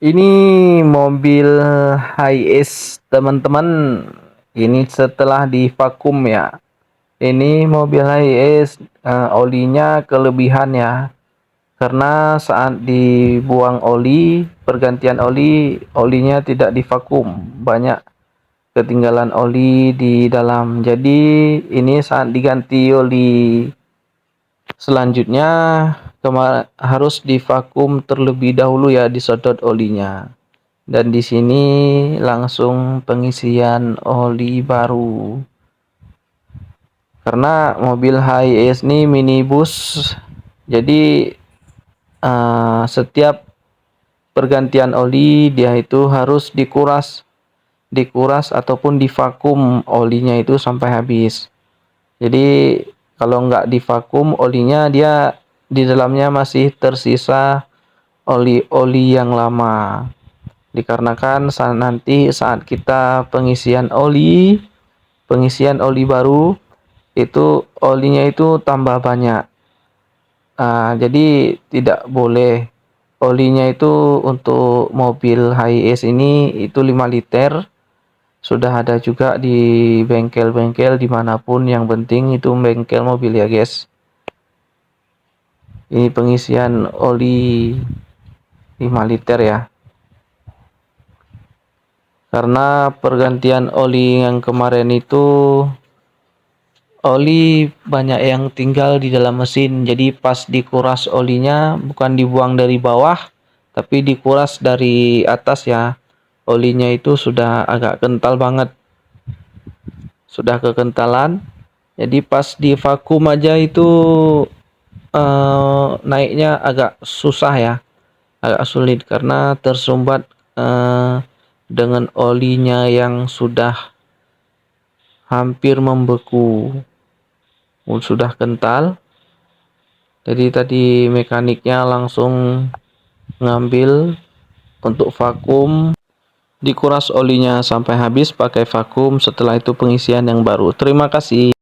Ini mobil Hiace teman-teman. Ini setelah divakum ya. Ini mobil Hiace olinya kelebihan ya. Karena saat dibuang oli, pergantian oli, olinya tidak divakum. Banyak ketinggalan oli di dalam. Jadi ini saat diganti oli selanjutnya harus divakum terlebih dahulu ya, disedot olinya. Dan di sini langsung pengisian oli baru. Karena mobil Hiace ini minibus, jadi setiap pergantian oli dia itu harus dikuras ataupun divakum olinya itu sampai habis. Jadi kalau nggak divakum olinya, dia di dalamnya masih tersisa oli-oli yang lama. Dikarenakan nanti saat kita pengisian oli baru, itu olinya itu tambah banyak. Jadi tidak boleh. Olinya itu untuk mobil Hiace ini itu 5 liter. Sudah ada juga di bengkel-bengkel dimanapun, yang penting itu bengkel mobil ya guys. Ini pengisian oli 5 liter ya. Karena pergantian oli yang kemarin itu oli banyak yang tinggal di dalam mesin. Jadi pas dikuras olinya bukan dibuang dari bawah, tapi dikuras dari atas ya. Olinya itu sudah agak kental banget. Sudah kekentalan. Jadi pas di vakum aja itu naiknya agak susah ya. Agak sulit karena tersumbat dengan olinya yang sudah hampir membeku, sudah kental. Jadi tadi mekaniknya langsung ngambil untuk vakum, dikuras olinya sampai habis pakai vakum, setelah itu pengisian yang baru. Terima kasih.